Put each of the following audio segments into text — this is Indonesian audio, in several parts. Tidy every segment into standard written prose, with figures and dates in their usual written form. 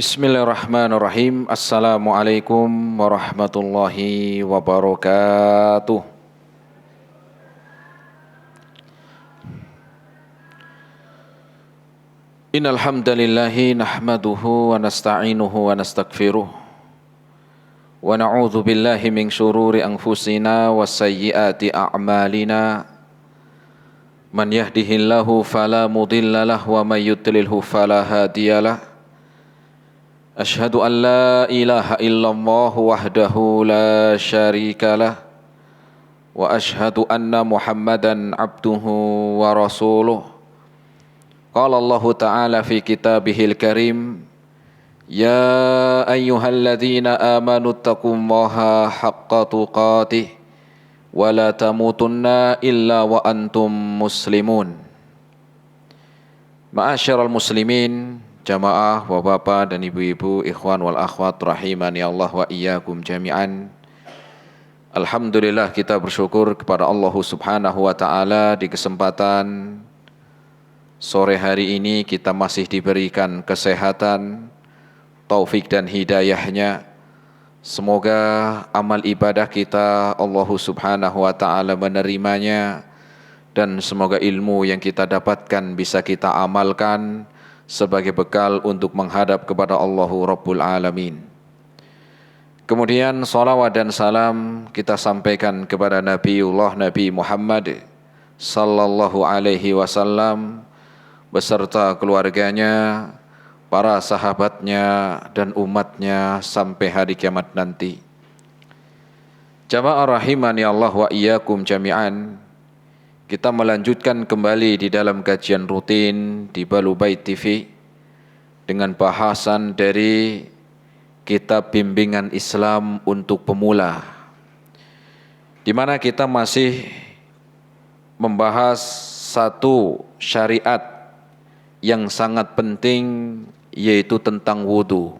Bismillahirrahmanirrahim. Assalamualaikum warahmatullahi wabarakatuh. Innal hamdalillahi nahmaduhu wa nasta'inuhu wa nastaghfiruh wa na'udzu billahi min syururi anfusina wa sayyiati a'malina. Man yahdihillahu fala mudhillalah wa may yudlilhu fala hadiyalah. Ashhadu an la ilaha illallah wahdahu la syarikalah wa ashhadu anna Muhammadan abduhu wa rasuluh. Qala Allah Ta'ala fi kitabihil karim, ya ayyuhalladzina amanu taqullaha haqqa tuqatih wa la tamutunna illa wa antum muslimun. Ma'asyiral muslimin, jamaah, bapak-bapak dan ibu-ibu, ikhwan wal akhwat rahimani Allah wa iyyakum jami'an. Alhamdulillah, kita bersyukur kepada Allah Subhanahu wa taala di kesempatan sore hari ini kita masih diberikan kesehatan, taufik dan hidayahnya. Semoga amal ibadah kita Allah Subhanahu wa taala menerimanya, dan semoga ilmu yang kita dapatkan bisa kita amalkan sebagai bekal untuk menghadap kepada Allahu Rabbul Alamin. Kemudian salawat dan salam kita sampaikan kepada Nabi Muhammad sallallahu alaihi wasallam beserta keluarganya, para sahabatnya dan umatnya sampai hari kiamat nanti. Jamaah rahimani Allah wa iyyakum jami'an. Kita melanjutkan kembali di dalam kajian rutin di Balu Bait TV dengan bahasan dari kitab bimbingan Islam untuk pemula, di mana kita masih membahas satu syariat yang sangat penting, yaitu tentang wudu,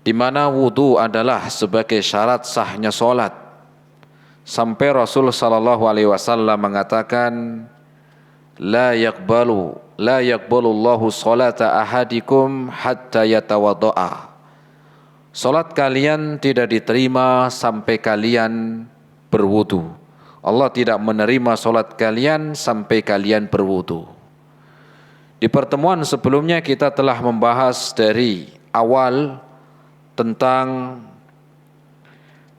di mana wudu adalah sebagai syarat sahnya solat. Sampai Rasul sallallahu alaihi wasallam mengatakan, la yaqbalullahu salata ahadikum hatta yatawadda'a. Salat kalian tidak diterima sampai kalian berwudu. Allah tidak menerima salat kalian sampai kalian berwudu. Di pertemuan sebelumnya kita telah membahas dari awal tentang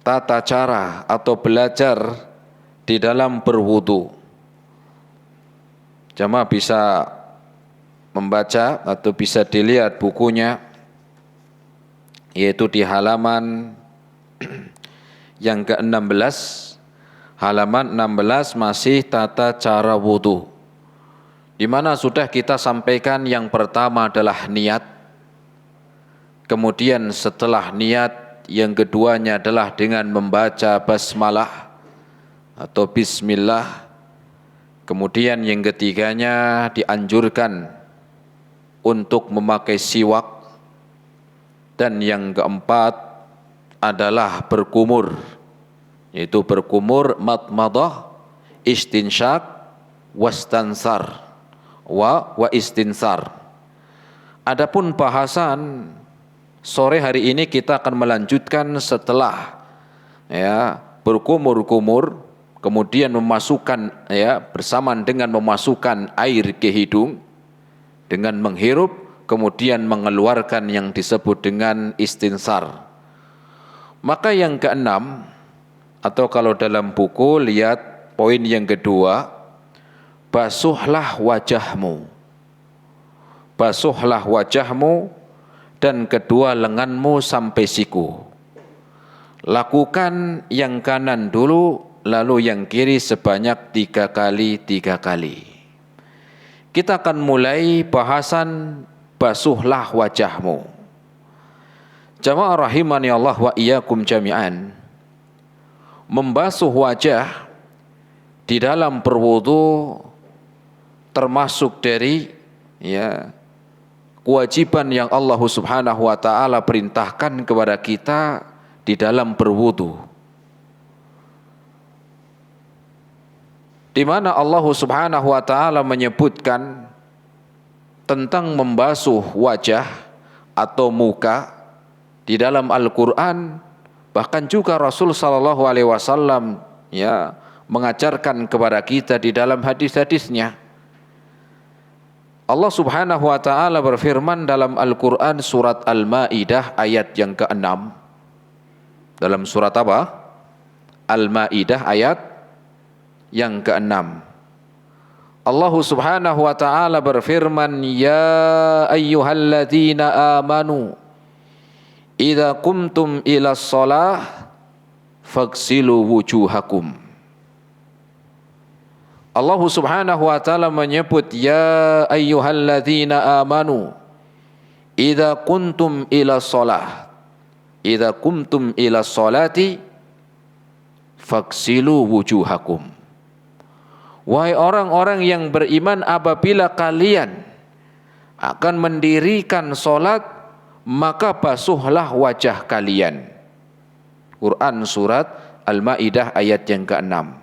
tata cara atau belajar di dalam berwudu. Jamaah bisa membaca atau bisa dilihat bukunya, yaitu di halaman yang ke-16. Halaman 16 masih tata cara wudu, di mana sudah kita sampaikan yang pertama adalah niat. Kemudian setelah niat, yang keduanya adalah dengan membaca basmalah atau bismillah. Kemudian yang ketiganya dianjurkan untuk memakai siwak. Dan yang keempat adalah berkumur, yaitu berkumur madmadah, istinsyak, wastansar wa istinsar. Adapun bahasan sore hari ini kita akan melanjutkan setelah berkumur-kumur, kemudian memasukkan bersamaan dengan memasukkan air ke hidung dengan menghirup, kemudian mengeluarkan yang disebut dengan istinsar. Maka yang keenam, atau kalau dalam buku lihat poin yang kedua, basuhlah wajahmu. Basuhlah wajahmu dan kedua lenganmu sampai siku. Lakukan yang kanan dulu, lalu yang kiri sebanyak 3 kali. Kita akan mulai bahasan basuhlah wajahmu. Jamaah rahimani Allah wa iyyakum jami'an. Membasuh wajah di dalam berwudu termasuk dari kewajiban yang Allah Subhanahu wa taala perintahkan kepada kita di dalam berwudu. Di mana Allah Subhanahu wa taala menyebutkan tentang membasuh wajah atau muka di dalam Al-Quran, bahkan juga Rasul sallallahu alaihi wasallam ya mengajarkan kepada kita di dalam hadis-hadisnya. Allah Subhanahu wa taala berfirman dalam Al-Qur'an surat Al-Maidah ayat yang ke-6. Dalam surat apa? Al-Maidah ayat yang ke-6. Allah Subhanahu wa taala berfirman, "Ya ayyuhalladzina amanu idza qumtum ilas shalah faghsilu wujuhakum." Allah Subhanahu wa taala menyebut, ya ayyuhalladzina amanu idza kuntum ila shalah, idza qumtum ila sholati faghsilu wujuhakum. Wahai orang-orang yang beriman, apabila kalian akan mendirikan salat, maka basuhlah wajah kalian. Quran surat Al-Maidah ayat yang ke-6.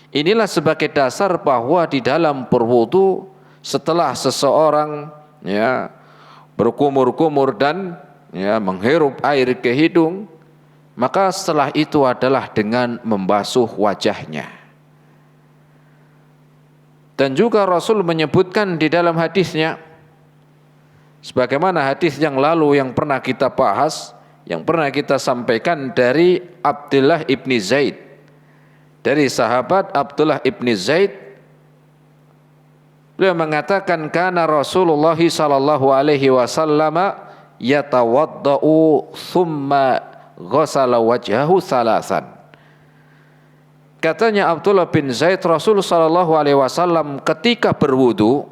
Inilah sebagai dasar bahwa di dalam berwudu, setelah seseorang ya berkumur-kumur dan ya menghirup air ke hidung, maka setelah itu adalah dengan membasuh wajahnya. Dan juga Rasul menyebutkan di dalam hadisnya, sebagaimana hadis yang lalu yang pernah kita bahas, yang pernah kita sampaikan dari Abdullah ibni Zaid, dari sahabat Abdullah ibni Zaid, beliau mengatakan, kana Rasulullah sallallahu alaihi wasallam yatawaddau thumma ghasala wajhahu salasan. Katanya Abdullah bin Zaid, Rasul sallallahu alaihi wasallam ketika berwudu,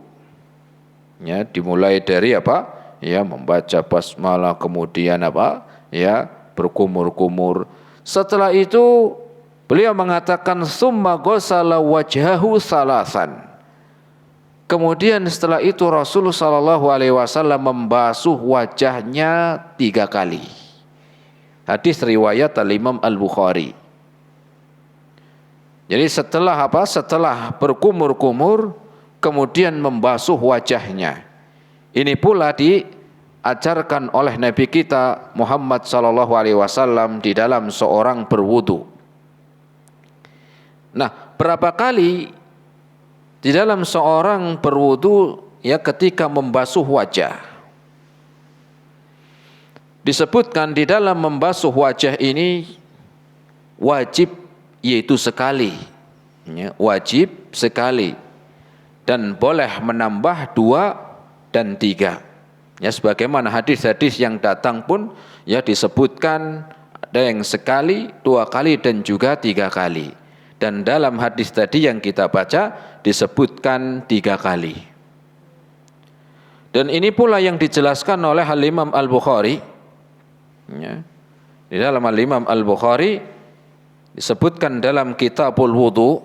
ya dimulai dari apa? Ya membaca basmalah, kemudian apa? Ya berkumur-kumur. Setelah itu beliau mengatakan summa ghasala wajhahu salasan. Kemudian setelah itu Rasul sallallahu alaihi wasallam membasuh wajahnya 3 kali. Hadis riwayat Al-Imam Al-Bukhari. Jadi setelah apa? Setelah berkumur-kumur kemudian membasuh wajahnya. Ini pula diajarkan oleh Nabi kita Muhammad sallallahu alaihi wasallam di dalam seorang berwudu. Nah, berapa kali di dalam seorang berwudu ya ketika membasuh wajah? Disebutkan di dalam membasuh wajah ini wajib, yaitu sekali, ya, wajib sekali, dan boleh menambah 2 dan 3. Ya, sebagaimana hadis-hadis yang datang pun ya disebutkan ada yang sekali, 2 kali dan juga 3 kali. Dan dalam hadis tadi yang kita baca disebutkan 3 kali. Dan ini pula yang dijelaskan oleh Al-Imam Al-Bukhari. Ya. Di dalam Al-Imam Al-Bukhari disebutkan dalam Kitabul Wudu,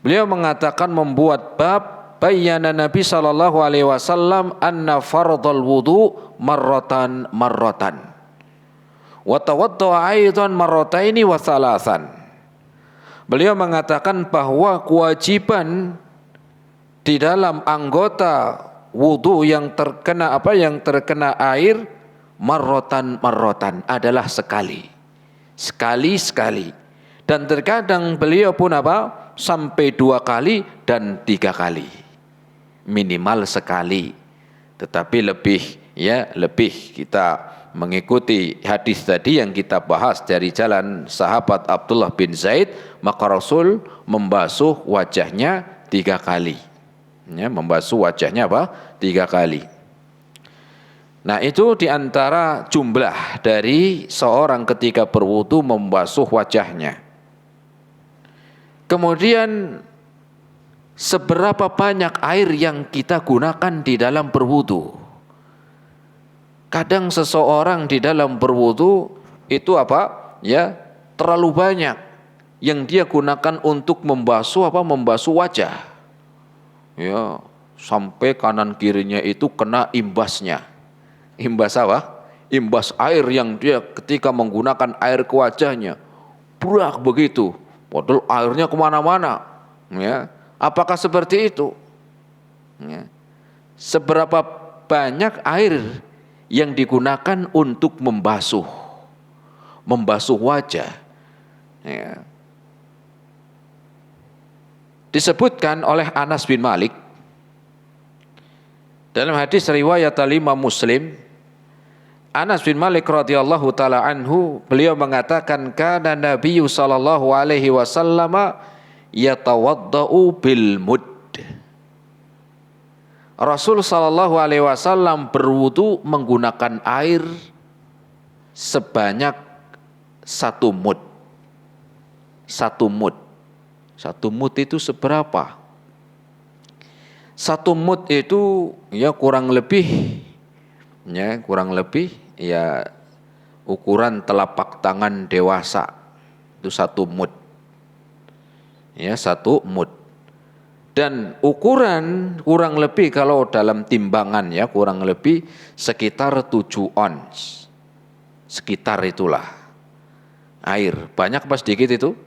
beliau mengatakan membuat bab bayyana Nabi sallallahu alaihi wasallam anna fardhal wudu marratan wa tawaddaa aidan marrataini wa thalathan. Beliau mengatakan bahwa kewajiban di dalam anggota wudu yang terkena terkena air marrotan adalah sekali, dan terkadang beliau pun sampai 2 kali dan 3 kali, minimal sekali. Tetapi lebih kita mengikuti hadis tadi yang kita bahas dari jalan sahabat Abdullah bin Zaid, maka Rasul membasuh wajahnya 3 kali. Ya, membasuh wajahnya 3 kali. Nah, itu diantara jumlah dari seorang ketika berwudu membasuh wajahnya. Kemudian seberapa banyak air yang kita gunakan di dalam berwudu? Kadang seseorang di dalam berwudu itu terlalu banyak yang dia gunakan untuk membasuh wajah. Ya, sampai kanan kirinya itu kena imbasnya. Imbas apa? Imbas air yang dia ketika menggunakan air ke wajahnya. Burak begitu. Padahal airnya kemana-mana. Ya, apakah seperti itu? Ya. Seberapa banyak air yang digunakan untuk membasuh wajah. Ya. Disebutkan oleh Anas bin Malik dalam hadis riwayat Imam Muslim, Anas bin Malik radhiyallahu taala anhu, beliau mengatakan kana Nabi sallallahu alaihi wasallam yatawaddau bil mud. Rasul sallallahu alaihi wasallam berwudu menggunakan air sebanyak 1 mud. 1 mud. 1 mud itu seberapa? 1 mud itu ya kurang lebih ya ukuran telapak tangan dewasa. Itu 1 mud. Ya, 1 mud. Dan ukuran kurang lebih kalau dalam timbangan ya kurang lebih sekitar 7 ons. Sekitar itulah air. Banyak apa sedikit itu?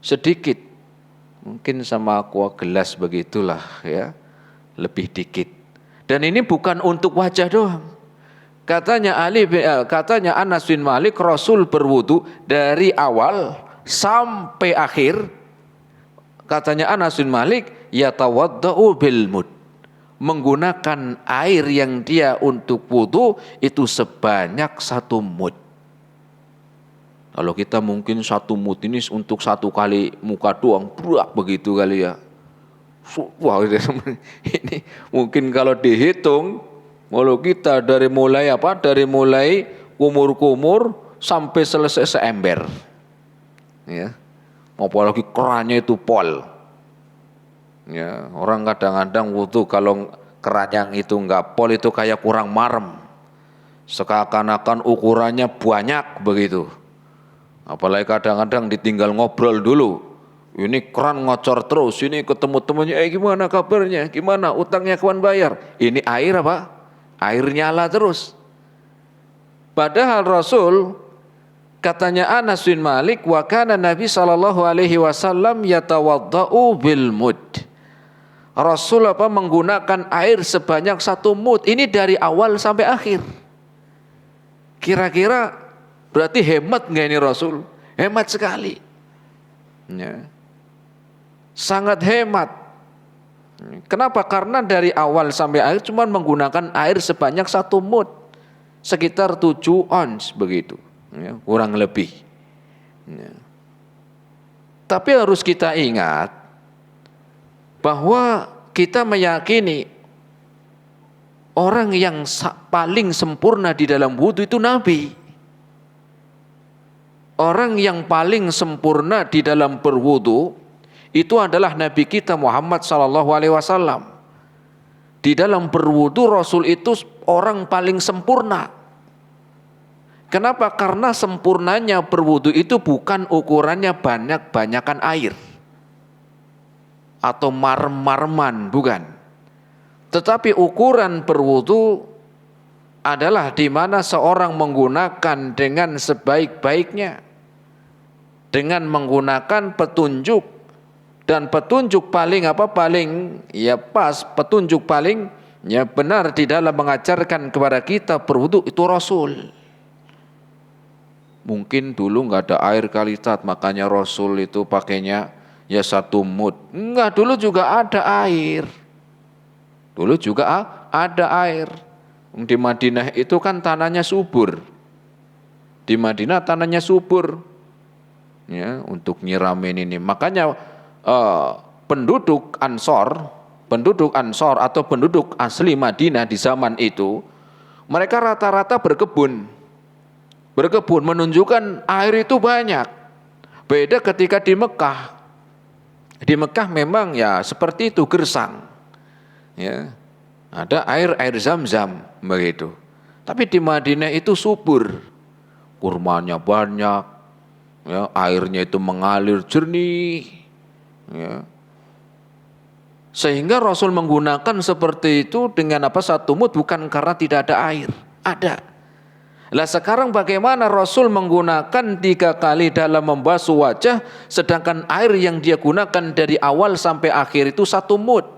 Sedikit. Mungkin sama aqua gelas begitulah ya. Lebih dikit. Dan ini bukan untuk wajah doang. Katanya Anas bin Malik, Rasul berwudu dari awal sampai akhir. Katanya Anas bin Malik, yatawaddau bil mud, menggunakan air yang dia untuk wudu itu sebanyak 1 mud. Kalau kita mungkin 1 mud ini untuk 1 kali muka doang, berat begitu kali ya. Wah, ini mungkin kalau dihitung, kalau kita dari mulai kumur-kumur sampai selesai seember, ya. Apalagi kerannya itu pol. Ya, orang kadang-kadang wudu kalau keranjang itu enggak pol itu kayak kurang marem. Seakan-akan ukurannya banyak begitu. Apalagi kadang-kadang ditinggal ngobrol dulu. Ini keran ngocor terus, ini ketemu temannya, gimana kabarnya? Gimana utangnya kawan bayar? Ini air apa? Air nyala terus. Padahal Rasul, katanya Anas bin Malik, wa kana Nabi sallallahu alaihi wasallam yatawaddau bil mud. Rasul menggunakan air sebanyak 1 mud. Ini dari awal sampai akhir. Kira-kira berarti hemat enggak ini Rasul? Hemat sekali. Ya. Sangat hemat. Kenapa? Karena dari awal sampai akhir cuma menggunakan air sebanyak 1 mud. Sekitar 7 ons begitu. Ya, kurang lebih. Ya. Tapi harus kita ingat bahwa kita meyakini orang yang paling sempurna di dalam wudu itu Nabi. Orang yang paling sempurna di dalam berwudu itu adalah Nabi kita Muhammad sallallahu alaihi wasallam. Di dalam berwudu Rasul itu orang paling sempurna. Kenapa? Karena sempurnanya berwudu itu bukan ukurannya banyakan air atau marem-mareman, bukan. Tetapi ukuran berwudu adalah di mana seorang menggunakan dengan sebaik-baiknya, dengan menggunakan petunjuk, dan petunjuk paling petunjuk paling benar di dalam mengajarkan kepada kita berwudu itu Rasul. Mungkin dulu nggak ada air kali Tat, makanya Rasul itu pakainya ya 1 mud. Enggak, dulu juga ada air. Dulu juga ada air. Di Madinah itu kan tanahnya subur. Di Madinah tanahnya subur. Ya, untuk nyiramin ini. Makanya penduduk Ansor atau penduduk asli Madinah di zaman itu, mereka rata-rata berkebun menunjukkan air itu banyak. Beda ketika di Mekah. Di Mekah memang ya seperti itu gersang. Ya. Ada air Zam-Zam begitu. Tapi di Madinah itu subur. Kurmanya banyak. Ya, airnya itu mengalir jernih. Ya. Sehingga Rasul menggunakan seperti itu dengan 1 mud bukan karena tidak ada air. Ada. Lah sekarang bagaimana Rasul menggunakan 3 kali dalam membasuh wajah, sedangkan air yang dia gunakan dari awal sampai akhir itu 1 mud.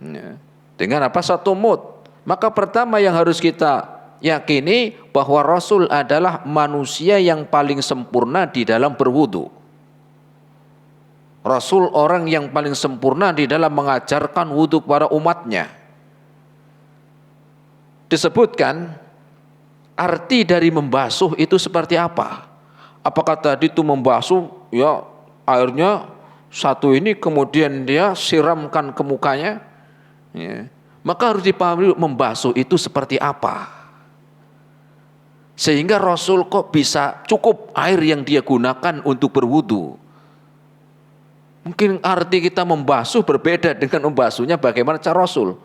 Ya. Dengan apa? Satu mood. Maka pertama yang harus kita yakini bahwa Rasul adalah manusia yang paling sempurna di dalam berwudu. Rasul orang yang paling sempurna di dalam mengajarkan wudu kepada umatnya. Disebutkan arti dari membasuh itu seperti apa? Apakah tadi itu membasuh ya airnya satu ini kemudian dia siramkan ke mukanya? Ya. Maka harus dipahami membasuh itu seperti apa. Sehingga Rasul kok bisa cukup air yang dia gunakan untuk berwudu. Mungkin arti kita membasuh berbeda dengan membasuhnya bagaimana cara Rasul.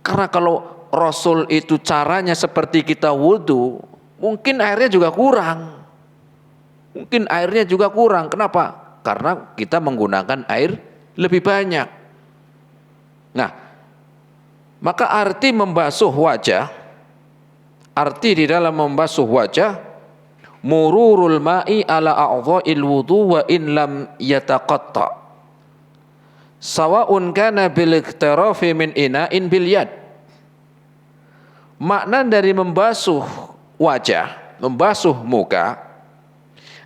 Karena kalau Rasul itu caranya seperti kita wudu, mungkin airnya juga kurang. Mungkin airnya juga kurang. Kenapa? Karena kita menggunakan air lebih banyak. Nah, maka arti membasuh wajah, arti di dalam membasuh wajah, mururul ma'i ala a'dha'il wudu wa in lam yataqatta. Sawa'un kana bil iktirafi min ina'in bil yad. Makna dari membasuh wajah, membasuh muka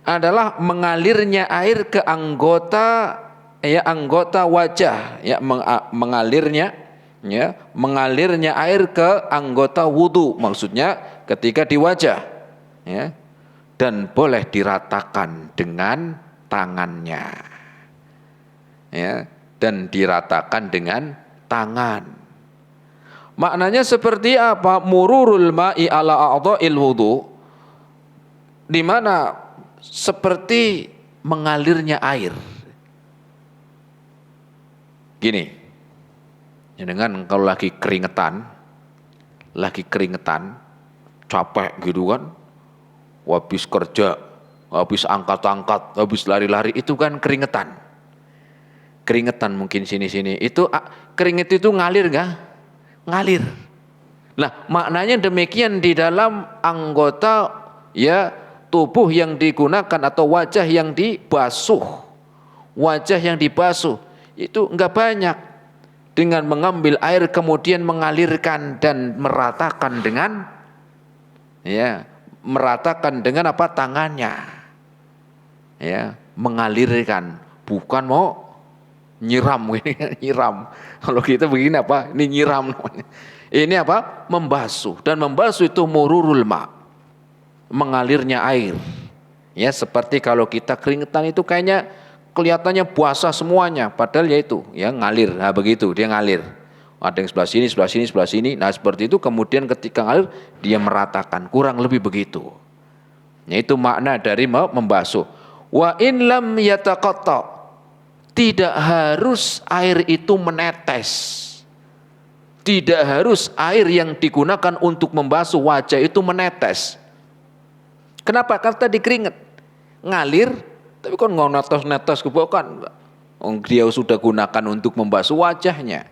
adalah mengalirnya air ke anggota wajah, ya mengalirnya air ke anggota wudu, maksudnya ketika di wajah, ya, dan boleh diratakan dengan tangannya, ya, dan diratakan dengan tangan. Maknanya seperti apa? Mururul ma'i ala a'dha'il wudu, di mana seperti mengalirnya air. Gini, ya dengan kalau lagi keringetan, capek gitu kan, habis kerja, habis angkat-angkat, habis lari-lari, itu kan keringetan mungkin sini-sini, itu keringet itu ngalir nggak? Ngalir. Nah, maknanya demikian di dalam anggota ya tubuh yang digunakan atau wajah yang dibasuh. Wajah yang dibasuh itu enggak banyak. Dengan mengambil air kemudian mengalirkan dan meratakan dengan apa? Tangannya. Ya, mengalirkan, bukan mau nyiram ini, nyiram. Kalau kita begini apa? Ini nyiram namanya. Ini apa? Membasuh. Dan membasuh itu mururul ma, mengalirnya air. Ya, seperti kalau kita keringetan itu kayaknya kelihatannya basah semuanya, padahal ya itu, ya ngalir. Nah, begitu, dia ngalir. Ada yang sebelah sini. Nah, seperti itu kemudian ketika ngalir dia meratakan, kurang lebih begitu. Ya, itu makna dari membasuh. Wa in lam yataqatta, tidak harus air itu menetes. Tidak harus air yang digunakan untuk membasuh wajah itu menetes. Kenapa? Karena tadi keringet ngalir, tapi kan nggak netes-netes ke bawah kan? Dia sudah gunakan untuk membasuh wajahnya.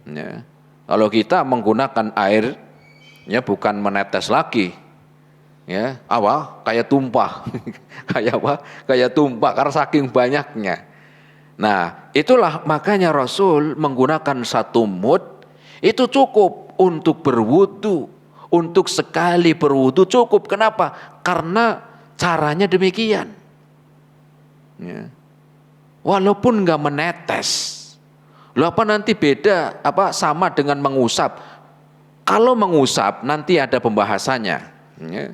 Ya. Kalau kita menggunakan air, ya bukan menetes lagi, ya kayak tumpah, kayak tumpah karena saking banyaknya. Nah, itulah makanya Rasul menggunakan satu mud, itu cukup untuk berwudu, untuk sekali berwudu cukup. Kenapa? Karena caranya demikian. Ya. Walaupun nggak menetes, loh apa nanti beda apa sama dengan mengusap? Kalau mengusap nanti ada pembahasannya. Ya.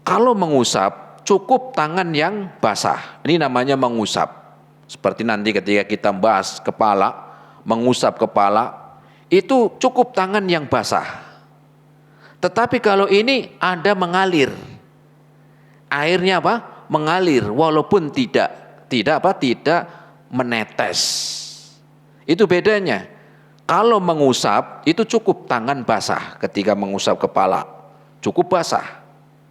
Kalau mengusap cukup tangan yang basah, ini namanya mengusap. Seperti nanti ketika kita bahas kepala, mengusap kepala, itu cukup tangan yang basah. Tetapi kalau ini ada mengalir, airnya apa? Mengalir, walaupun tidak menetes. Itu bedanya. Kalau mengusap itu cukup tangan basah ketika mengusap kepala, cukup basah.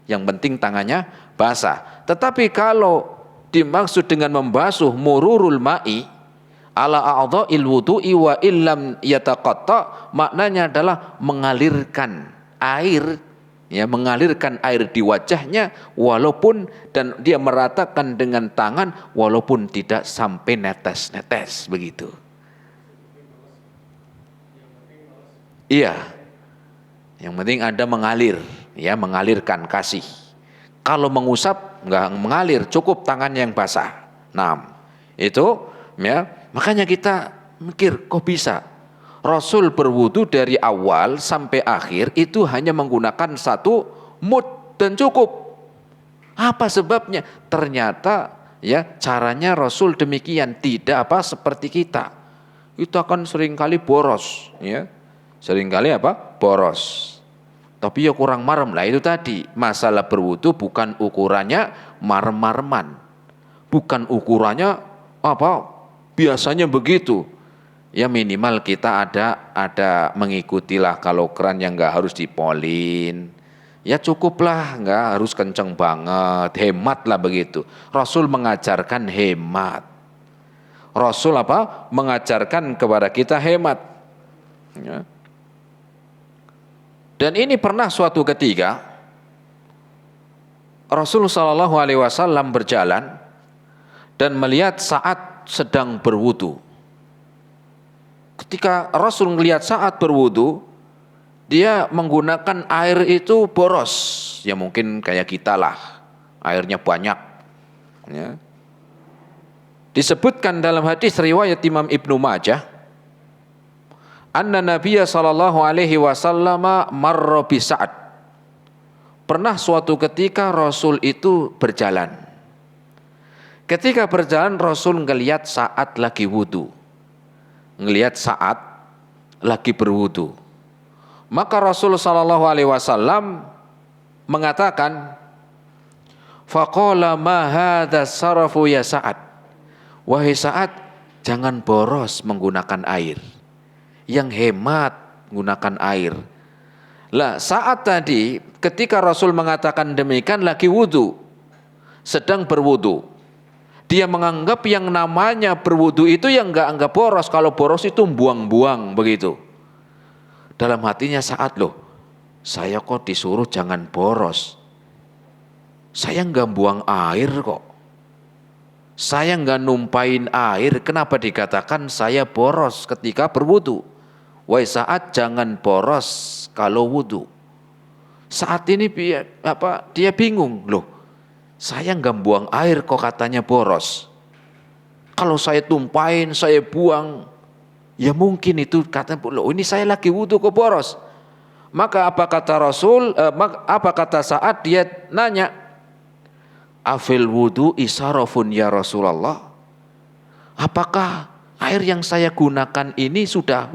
Yang penting tangannya basah. Tetapi kalau dimaksud dengan membasuh mururul ma'i ala a'dha'il wudu'i wa illam yataqatta, maknanya adalah mengalirkan air, ya, mengalirkan air di wajahnya walaupun, dan dia meratakan dengan tangan walaupun tidak sampai netes-netes begitu. Iya. Yang penting Anda mengalir, ya, mengalirkan kasih. Kalau mengusap nggak mengalir, cukup tangan yang basah. Nah, itu ya, makanya kita mikir kok bisa Rasul berwudu dari awal sampai akhir itu hanya menggunakan satu mud dan cukup. Apa sebabnya? Ternyata ya caranya Rasul demikian, tidak seperti kita. Itu akan seringkali boros, ya. Seringkali boros. Tapi ya kurang marem lah, itu tadi. Masalah berwudu bukan ukurannya marem-mareman. Bukan ukurannya biasanya begitu. Ya minimal kita ada mengikutilah, kalau keran yang enggak harus dipolin. Ya cukuplah, enggak harus kenceng banget, hemat lah begitu. Rasul mengajarkan hemat. Rasul mengajarkan kepada kita hemat. Ya. Dan ini pernah suatu ketika Rasul Shallallahu Alaihi Wasallam berjalan dan melihat Sa'ad sedang berwudu. Ketika Rasul melihat Sa'ad berwudu, dia menggunakan air itu boros, ya mungkin kayak kita lah, airnya banyak. Ya. Disebutkan dalam hadis riwayat Imam Ibnu Majah, anna Nabiya sallallahu alaihi wasallam marra bi Sa'ad. Pernah suatu ketika Rasul itu berjalan. Ketika berjalan Rasul ngelihat Sa'ad lagi wudu. Ngelihat Sa'ad lagi berwudu. Maka Rasul sallallahu alaihi wasallam mengatakan, faqala ma hadza sarafu ya Sa'ad. Wahai Sa'ad, jangan boros menggunakan air. Yang hemat menggunakan air. Lah saat tadi ketika Rasul mengatakan demikian lagi wudu, sedang berwudu, dia menganggap yang namanya berwudu itu yang enggak boros. Kalau boros itu buang-buang begitu. Dalam hatinya Sa'ad, loh, saya kok disuruh jangan boros, saya enggak buang air kok, saya enggak numpain air, kenapa dikatakan saya boros ketika berwudu? Wahai Sa'ad, jangan boros kalau wudu. Saat ini dia bingung, loh, saya enggak buang air kok katanya boros. Kalau saya tumpain, saya buang, ya mungkin itu kata, loh ini saya lagi wudu kok boros. Maka apa kata Rasul, apa kata Sa'ad, dia nanya, afil wudu isarafun ya Rasulullah. Apakah air yang saya gunakan ini sudah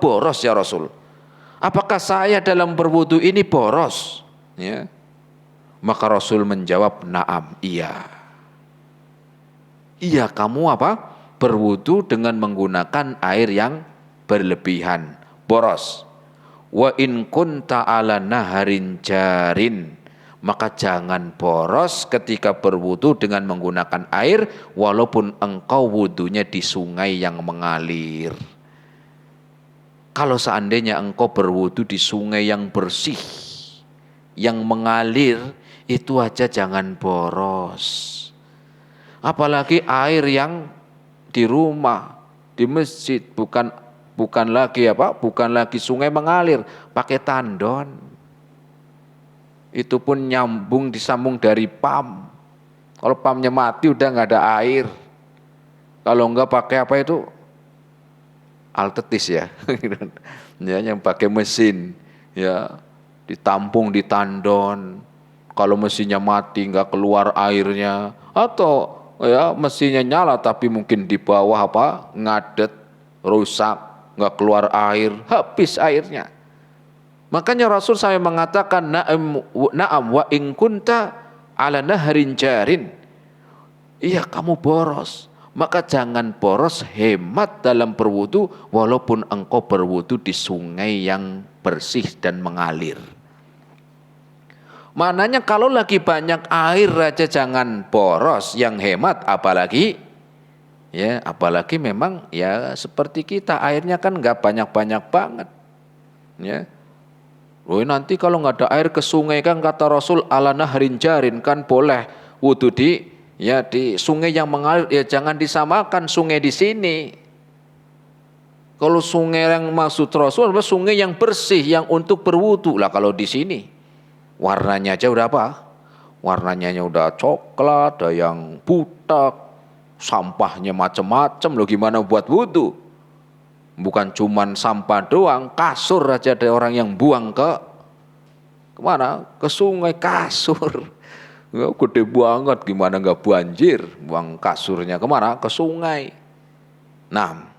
boros ya Rasul? Apakah saya dalam berwudu ini boros? Ya. Maka Rasul menjawab, na'am, iya. Iya, kamu berwudu dengan menggunakan air yang berlebihan, boros. Wa in kunta ala naharin jarin, maka jangan boros ketika berwudu dengan menggunakan air walaupun engkau wudunya di sungai yang mengalir. Kalau seandainya engkau berwudu di sungai yang bersih, yang mengalir, itu aja jangan boros. Apalagi air yang di rumah, di masjid, bukan lagi sungai mengalir, pakai tandon. Itu pun disambung dari pam. Kalau pamnya mati udah nggak ada air. Kalau nggak pakai altetis ya, ya yang pakai mesin, ya ditampung di tandon. Kalau mesinnya mati nggak keluar airnya, atau ya mesinnya nyala tapi mungkin di bawah ngadet, rusak, nggak keluar air, habis airnya. Makanya Rasul saya mengatakan na'am wa in kunta ala nahrin jarin. Iya, kamu boros, maka jangan boros, hemat dalam berwudu walaupun engkau berwudu di sungai yang bersih dan mengalir. Maknanya kalau lagi banyak air aja jangan boros, yang hemat apalagi memang ya seperti kita, airnya kan nggak banyak-banyak banget. Ya. Nanti kalau nggak ada air ke sungai kan kata Rasul ala nahrin jarin, kan boleh wudu di sungai yang mengalir, ya jangan disamakan sungai di sini. Kalau sungai yang maksud Rasul adalah sungai yang bersih, yang untuk berwudu. Lah kalau di sini warnanya aja udah apa? Warnanya udah coklat, ada yang butak, sampahnya macam-macam. Loh gimana buat wudu? Bukan cuman sampah doang, kasur aja ada orang yang buang ke kemana? Ke sungai, kasur. Ya, gede banget, gimana nggak banjir? Buang kasurnya kemana? Ke sungai. Nah,